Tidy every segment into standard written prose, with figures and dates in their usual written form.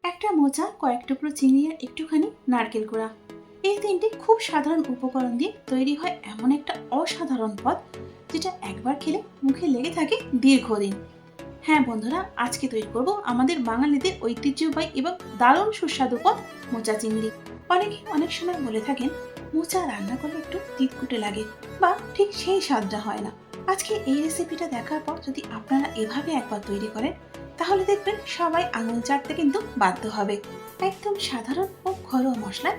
একটা মোচা, কয়েক টুকরো চিংড়ি আর একটুখানি নারকেল কোড়া, এই তিনটি খুব সাধারণ উপকরণ দিয়ে তৈরি হয় এমন একটা অসাধারণ পদ, যেটা একবার খেলে মুখে লেগে থাকে দীর্ঘদিন। হ্যাঁ বন্ধুরা, আজকে তৈরি করব আমাদের বাঙালিদের ঐতিহ্যবাহী এবং দারুণ সুস্বাদু পদ, মোচা চিংড়ি। অনেকে অনেক সময় বলে থাকেন মোচা রান্না করলে একটু তিতকুটে লাগে বা ঠিক সেই স্বাদটা হয় না। আজকে এই রেসিপিটা দেখার পর যদি আপনারা এভাবে একবার তৈরি করেন, তাহলে দেখবেন সবাই আঙুল চাটতে কিন্তু বাধ্য হবে। একদম সাধারণ ও ঘরোয়া মশলায়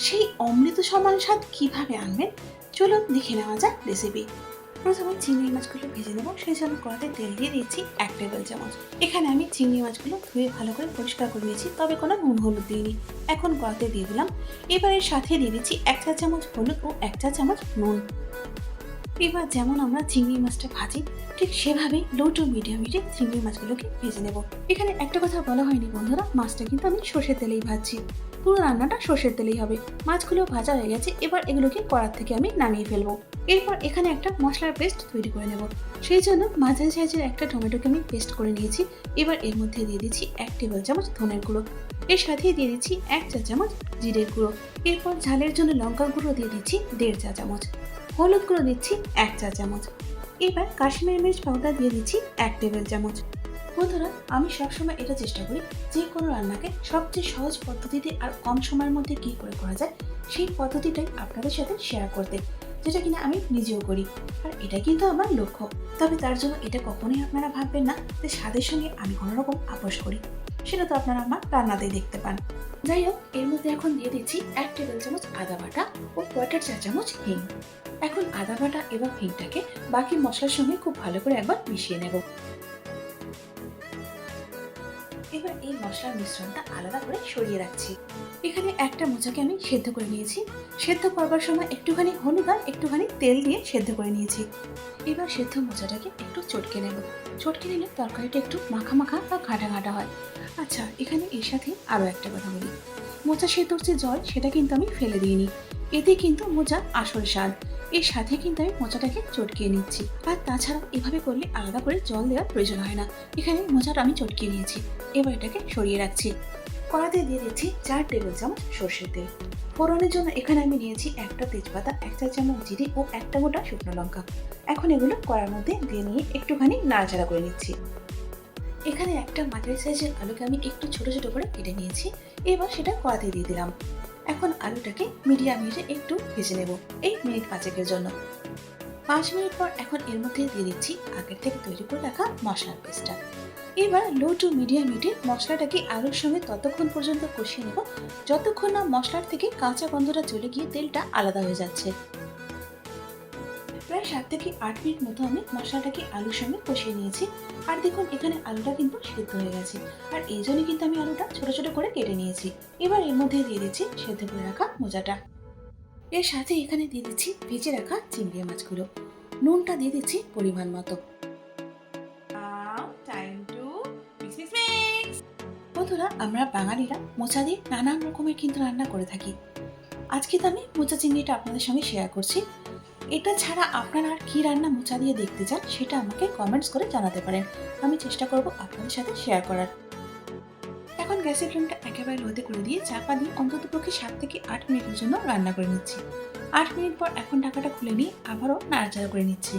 সেই অমৃত সমান স্বাদ কিভাবে আনবেন, চলুন দেখে নেওয়া যাক রেসিপি। প্রথমে চিংড়ি মাছগুলো ভেজে নেবো, সেই জন্য কড়াতে তেল দিয়ে দিচ্ছি 1 টেবিল চামচ। এখানে আমি চিংড়ি মাছগুলো ধুয়ে ভালো করে পরিষ্কার করে নিয়েছি, তবে কোনো নুন হলুদ দিইনি। এখন কড়াতে দিয়ে দিলাম। এবার এর সাথে দিয়ে দিচ্ছি 1 চা চামচ হলুদ ও 1 চা চামচ নুন। এবার যেমন আমরা চিংড়ি মাছটা ভাজি, ঠিক সেভাবেই লো টু মিডিয়াম হিটে চিংড়ি মাছগুলোকে ভেজে নেব। এখানে একটা কথা বলা হয়নি বন্ধুরা, মাছটা কিন্তু আমি সর্ষের তেলেই ভাজছি। পুরো রান্নাটা সর্ষের তেলেই হবে। মাছগুলো ভাজা হয়ে গেছে, এবার এগুলোকে কড়ার থেকে আমি নামিয়ে ফেলবো। এরপর এখানে একটা মশলার পেস্ট তৈরি করে নেব। সেই জন্য মাঝারি সাইজের একটা টমেটোকে আমি পেস্ট করে নিয়েছি। এবার এর মধ্যে দিয়ে দিচ্ছি 1 টেবিল চামচ ধনের গুঁড়ো। এর সাথেই দিয়ে দিচ্ছি 1 চা চামচ জিরের গুঁড়ো। এরপর ঝালের জন্য লঙ্কার গুঁড়ো দিয়ে দিচ্ছি 1.5 চা চামচ। হলুদ গুঁড়ো দিচ্ছি 1 চা চামচ। এবার কাশ্মীরি মির্চ পাউডার দিয়ে দিচ্ছি 1 টেবিল চামচ। বন্ধুরা, আমি সবসময় এটা চেষ্টা করি যে কোনো রান্নাকে সবচেয়ে সহজ পদ্ধতিতে আর কম সময়ের মধ্যে কী করে করা যায়, সেই পদ্ধতিটাই আপনাদের সাথে শেয়ার করতে, যেটা কিনা আমি নিজেও করি। আর এটা কিন্তু আমার লক্ষ্য। তবে তার জন্য এটা কখনোই আপনারা ভাববেন না যে স্বাদের সঙ্গে আমি কোনো রকম আপোষ করি। সেটা তো আপনারা আমার রান্নাতেই দেখতে পান। যাই হোক, এর মধ্যে এখন দিয়ে দিচ্ছি 1 টেবিল চামচ আদা বাটা ও 1/4 চা চামচ হিং। এখন আদা বাটা এবং হিংটাকে বাকি মশলার সঙ্গে খুব ভালো করে একবার মিশিয়ে নেব। এবার এই মশলার মিশ্রণটা আলাদা করে সরিয়ে রাখছি। এখানে একটা মোচাকে আমি সেদ্ধ করে নিয়েছি। সেদ্ধ করবার সময় একটুখানি হলুদ আর একটুখানি তেল দিয়ে সেদ্ধ করে নিয়েছি। এবার সেদ্ধ মোচাটাকে একটু চটকে নেব। চটকে নিলে তরকারিটা একটু মাখা মাখা বা ঘাটা ঘাটা হয়। আচ্ছা, এখানে এর সাথে আরও একটা কথা বলি। মোচা সেদ্ধর যে জল, সেটা কিন্তু আমি ফেলে দিইনি। এতে কিন্তু মোচার আসল স্বাদ। এর সাথে কিন্তু আমি মোচাটাকে চটকিয়ে নিচ্ছি। আর তাছাড়া এভাবে করলে আলাদা করে জল দেওয়ার প্রয়োজন হয় না। এখানে মোচাটা আমি চটকিয়ে নিয়েছি। এবার এটাকে সরিয়ে রাখছি। কড়াতে দিয়ে দিচ্ছি 4 টেবিল চামচ সর্ষের তেল। ফোড়নের জন্য এখানে আমি নিয়েছি একটা তেজপাতা, 1 চা চামচ জিরে ও একটা গোটা শুকনো লঙ্কা। এখন এগুলো কড়ার মধ্যে দিয়ে নিয়ে একটুখানি নাড়াচাড়া করে নিচ্ছি। এখানে একটা মাঝারি সাইজের আলুকে আমি একটু ছোট ছোট করে কেটে নিয়েছি। এবার সেটা কড়াতে দিয়ে দিলাম। এখন আলুটাকে মিডিয়াম হিটে একটু ভেজে নেব, এই মিনিট 5 জন্য। 5 মিনিট পর এখন এর মধ্যে দিয়ে দিচ্ছি আগের থেকে তৈরি করে রাখা মশলার পেস্টটা। এবার লো টু মিডিয়াম হিটে মশলাটাকে আলুর সঙ্গে ততক্ষণ পর্যন্ত কষিয়ে নেব, যতক্ষণ না মশলার থেকে কাঁচা গন্ধটা চলে গিয়ে তেলটা আলাদা হয়ে যাচ্ছে। প্রায় 7 থেকে 8 মিনিট মতো আমি মশলাটাকে আলুর সঙ্গে কষিয়ে নিয়েছি। আর দেখুন, এখানে আলুটা কিন্তু সেদ্ধ হয়ে গেছে। আর এই জন্যই কিন্তু আমি আলুটা ছোট ছোট করে কেটে নিয়েছি। এবার এর মধ্যে দিয়ে দিচ্ছি সেদ্ধ করে রাখা মোচাটা। এর সাথে এখানে দিয়ে দিচ্ছি ভেজে রাখা চিংড়ি মাছগুলো। নুনটা দিয়ে দিচ্ছি পরিমাণ মতো। বন্ধুরা, আমরা বাঙালিরা মোচা দিয়ে নানান রকমের কিন্তু রান্না করে থাকি। আজকে তো আমি মোচা চিংড়িটা আপনাদের সঙ্গে শেয়ার করছি। এটা ছাড়া আপনারা আর কি রান্না মোচা দিয়ে দেখতে চান, সেটা আমাকে কমেন্টস করে জানাতে পারেন। আমি চেষ্টা করব আপনাদের সাথে শেয়ার করার। এখন গ্যাসের ফ্লেমটা একেবারে লোতে করে দিয়ে চাপা দিয়ে অন্ততপক্ষে 7 থেকে 8 মিনিটের জন্য রান্না করে নিচ্ছি। 8 মিনিট পর এখন ঢাকাটা খুলে নিয়ে আবারও নাড়াচাড়া করে নিচ্ছি।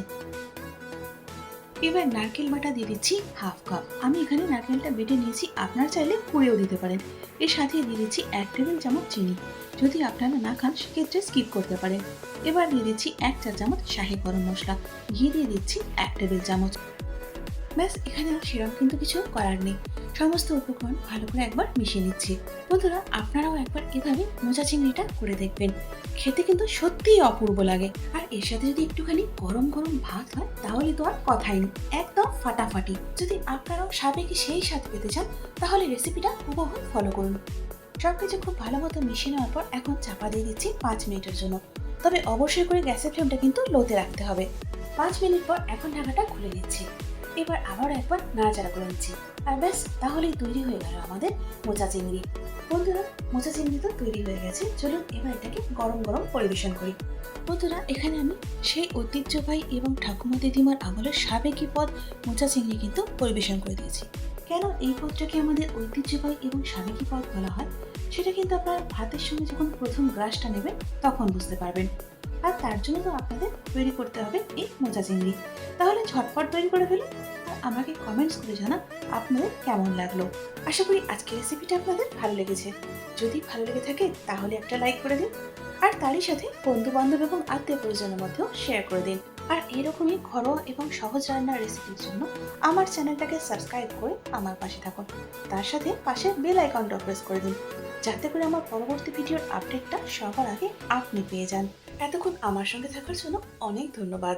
এবার নারকেল বাটা দিয়ে দিচ্ছি হাফ কাপ। আমি এখানে নারকেলটা বেটে নিয়েছি, আপনারা চাইলে কুড়েও দিতে পারেন। এর সাথে দিয়ে দিচ্ছি 1 টেবিল চামচ চিনি। যদি আপনারা না খান, সেক্ষেত্রে স্কিপ করতে পারেন। এবার দিয়ে দিচ্ছি 1 চা চামচ শাহি গরম মশলা। ঘি দিয়ে দিচ্ছি 1 টেবিল চামচ। ব্যাস, এখানে আর সেরকম কিন্তু কিছু করার নেই। সমস্ত উপকরণ ভালো করে একবার মিশিয়ে নিচ্ছি। বন্ধুরা, আপনারাও একবার এভাবে মোচা চিংড়িটা করে দেখবেন। খেতে কিন্তু সত্যিই অপূর্ব লাগে। আর এর সাথে যদি একটুখানি গরম গরম ভাত হয়, তাহলে তো আর কথাই নেই, একদম ফাটাফাটি। যদি আপনারাও সাবেকি সেই স্বাদ পেতে চান, তাহলে রেসিপিটা হুবহু ফলো করুন। সবকিছু খুব ভালো মতো মিশিয়ে নেওয়ার পর এখন চাপা দিয়ে দিচ্ছি 5 মিনিটের জন্য। তবে অবশ্যই করে গ্যাসের ফ্লেমটা কিন্তু লোতে রাখতে হবে। 5 মিনিট পর এখন ঢাকাটা খুলে নিচ্ছি। এবার আবার একবার নাড়াচাড়া করে নিচ্ছি। আর ব্যাস, তাহলেই তৈরি হয়ে গেল আমাদের মোচা চিংড়ি। বন্ধুরা, মোচা চিংড়ি তো তৈরি হয়ে গেছে। চলুন এবার এটাকে গরম গরম পরিবেশন করি। বন্ধুরা, এখানে আমি সেই ঐতিহ্যবাহী এবং ঠাকুমা দিদিমার আমলের সাবেকি পদ মোচা চিংড়ি কিন্তু পরিবেশন করে দিয়েছি। কেন এই পদটাকে আমাদের ঐতিহ্যবাহী এবং স্বামীকি পদ বলা হয় সেটা কিন্তু আপনারা ভাতের সঙ্গে যখন প্রথম গ্রাসটা নেবেন তখন বুঝতে পারবেন। আর তার জন্য তো আপনাদের তৈরি করতে হবে এই মোচা চিংড়ি। তাহলে ঝটপট তৈরি করে ফেলুন আর আমাকে কমেন্টস করে জানান আপনাদের কেমন লাগলো। আশা করি আজকের রেসিপিটা আপনাদের ভালো লেগেছে। যদি ভালো লেগে থাকে তাহলে একটা লাইক করে দিন আর তারই সাথে বন্ধু বান্ধব এবং আত্মীয় পরিজনের মধ্যেও শেয়ার করে দিন। আর এরকমই ঘরোয়া এবং সহজ রান্নার রেসিপির জন্য আমার চ্যানেলটাকে সাবস্ক্রাইব করে আমার পাশে থাকুন। তার সাথে পাশের বেল আইকনটা প্রেস করে দিন যাতে করে আমার পরবর্তী ভিডিওর আপডেটটা সবার আগে আপনি পেয়ে যান। এতক্ষণ আমার সঙ্গে থাকার জন্য অনেক ধন্যবাদ।